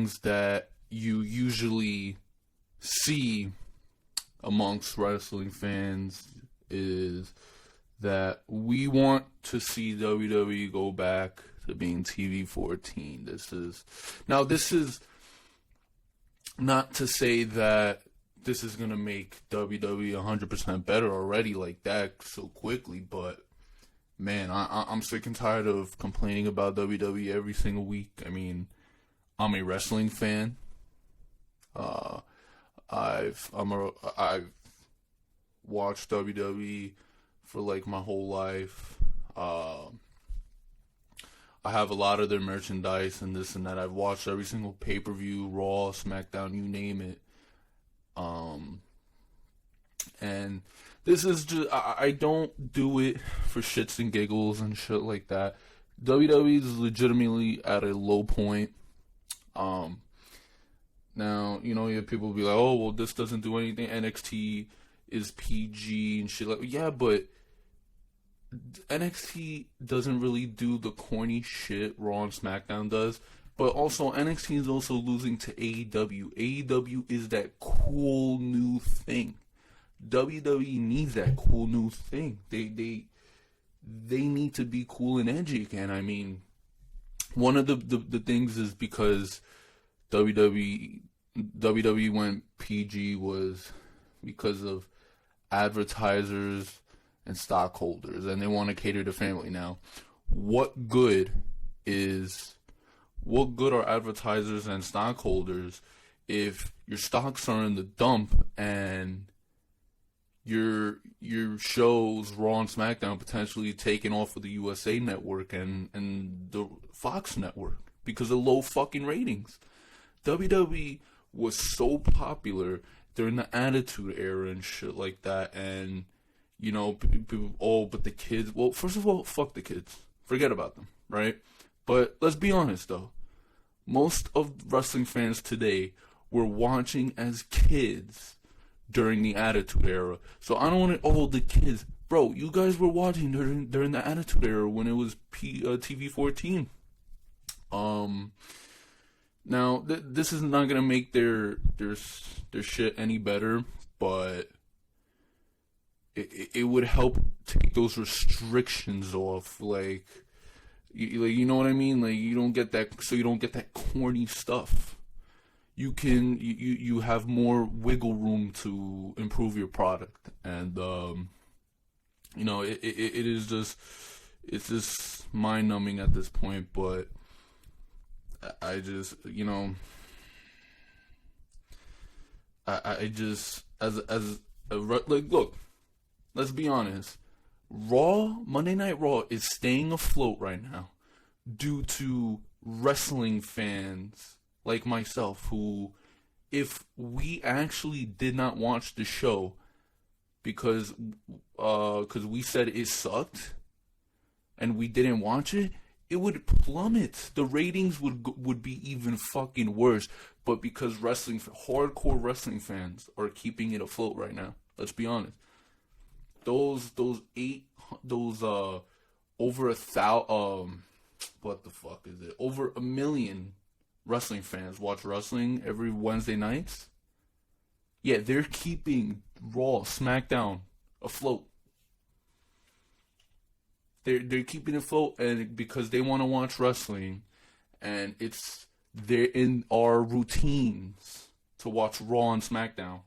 things that you usually see amongst wrestling fans is that we want to see WWE go back to being TV-14. This is not to say that this is going to make WWE 100% better already like that so quickly, but man, I'm sick and tired of complaining about WWE every single week. I mean, I'm a wrestling fan. I've watched WWE for like my whole life. I have a lot of their merchandise and this and that. I've watched every single pay-per-view, Raw, SmackDown, you name it. And this is just, I don't do it for shits and giggles and shit like that. WWE is legitimately at a low point. Now, you know, you have people be like, oh, well, this doesn't do anything. NXT is PG and shit like, yeah, but NXT doesn't really do the corny shit Raw and SmackDown does. But also, NXT is also losing to AEW. AEW is that cool new thing. WWE needs that cool new thing. They need to be cool and edgy again. I mean, one of the things is because WWE went PG was because of advertisers and stockholders, and they want to cater to family. Now, what good are advertisers and stockholders if your stocks are in the dump and your shows, Raw and SmackDown, potentially taken off of the USA Network and the Fox Network because of low fucking ratings? WWE was so popular during the Attitude Era and shit like that, and you know, people, oh, but the kids. Well, first of all, fuck the kids. Forget about them, right? But let's be honest, though. Most of wrestling fans today were watching as kids during the Attitude Era. So I don't want to, oh, the kids. Bro, you guys were watching during the Attitude Era when it was TV-14. Now, this is not going to make their shit any better, but it would help take those restrictions off, like you know what I mean? Like, you don't get that, so you don't get that corny stuff. You have more wiggle room to improve your product, and you know, it's just mind numbing at this point. But I just, you know, I just like, look, let's be honest. Monday Night Raw is staying afloat right now due to wrestling fans like myself who, if we actually did not watch the show because we said it sucked and we didn't watch it, it would plummet. The ratings would be even fucking worse. But because hardcore wrestling fans are keeping it afloat right now, let's be honest. Those over 1,000, what the fuck is it? Over 1 million wrestling fans watch wrestling every Wednesday nights. Yeah, they're keeping Raw, SmackDown afloat. They're keeping it afloat, and because they want to watch wrestling, and they're in our routines to watch Raw and SmackDown.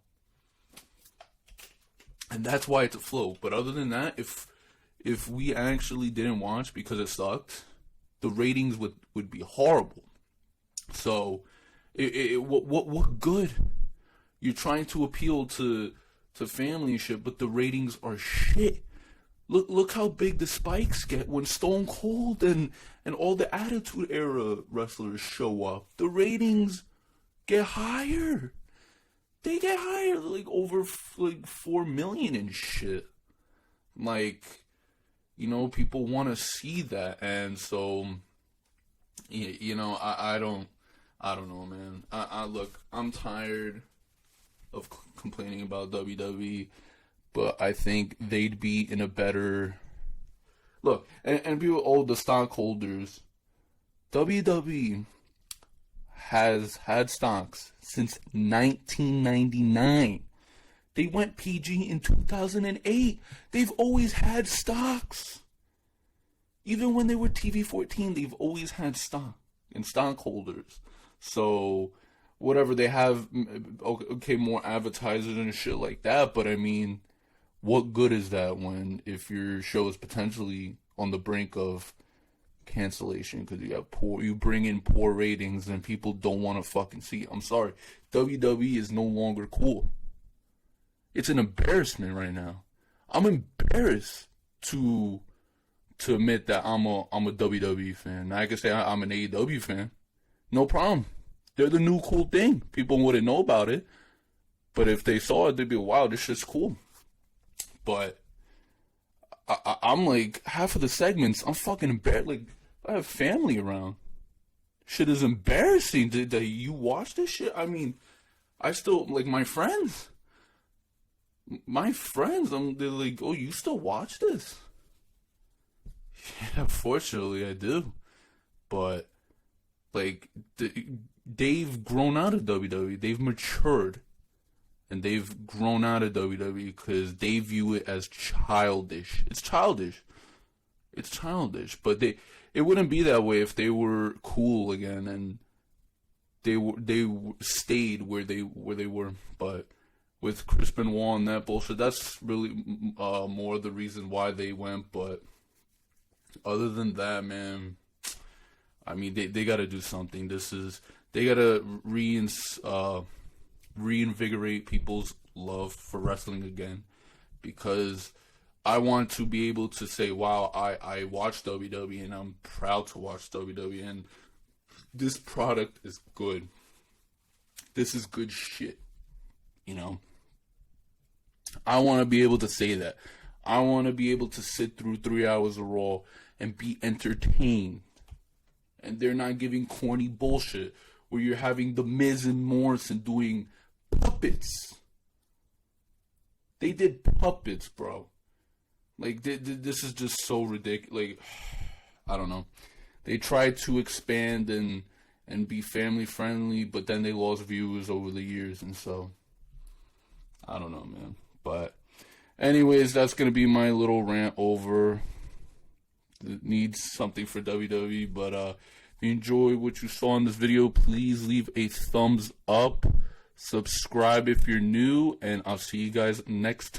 And that's why it's afloat. But other than that, if we actually didn't watch because it sucked, the ratings would be horrible. So, what good? You're trying to appeal to family and shit, but the ratings are shit. Look how big the spikes get when Stone Cold and all the Attitude Era wrestlers show up. The ratings get higher. They get higher, like over 4 million and shit. Like, you know, people want to see that, and so, you know, I don't know, man. Look, I'm tired of complaining about WWE, but I think they'd be in a better look. And people, the stockholders, WWE has had stocks since 1999. They went PG in 2008. They've always had stocks. Even when they were TV-14, they've always had stock and stockholders. So, whatever, they have, okay, more advertisers and shit like that, but I mean, what good is that when, if your show is potentially on the brink of cancellation because you bring in poor ratings and people don't want to fucking see it? I'm sorry, WWE is no longer cool. It's an embarrassment right now. I'm embarrassed to admit that I'm a WWE fan. I can say I'm an AEW fan. No problem. They're the new cool thing. People wouldn't know about it, but if they saw it, they'd be, wow, this shit's cool. But I'm like, half of the segments, I'm fucking embarrassed. Like, I have family around. Shit is embarrassing that you watch this shit. I mean, I still, like, my friends, they're like, oh, you still watch this? Yeah, fortunately I do. But, like, they've grown out of WWE. They've matured. And they've grown out of WWE because they view it as childish. It's childish. It's childish. But it wouldn't be that way if they were cool again and they stayed where they were. But with Chris Benoit and that bullshit, that's really more the reason why they went. But other than that, man, I mean, they got to do something. They got to reinvigorate people's love for wrestling again, because I want to be able to say, wow, I watch WWE and I'm proud to watch WWE and this product is good. This is good shit, you know? I want to be able to say that. I want to be able to sit through 3 hours of Raw and be entertained. And they're not giving corny bullshit where you're having The Miz and Morrison doing puppets. They did puppets, bro. Like, this is just so ridiculous. Like, I don't know. They tried to expand and be family friendly, but then they lost viewers over the years, and so I don't know, man. But anyways, that's gonna be my little rant over. It needs something for WWE, but if you enjoyed what you saw in this video, please leave a thumbs up. Subscribe if you're new, and I'll see you guys next time.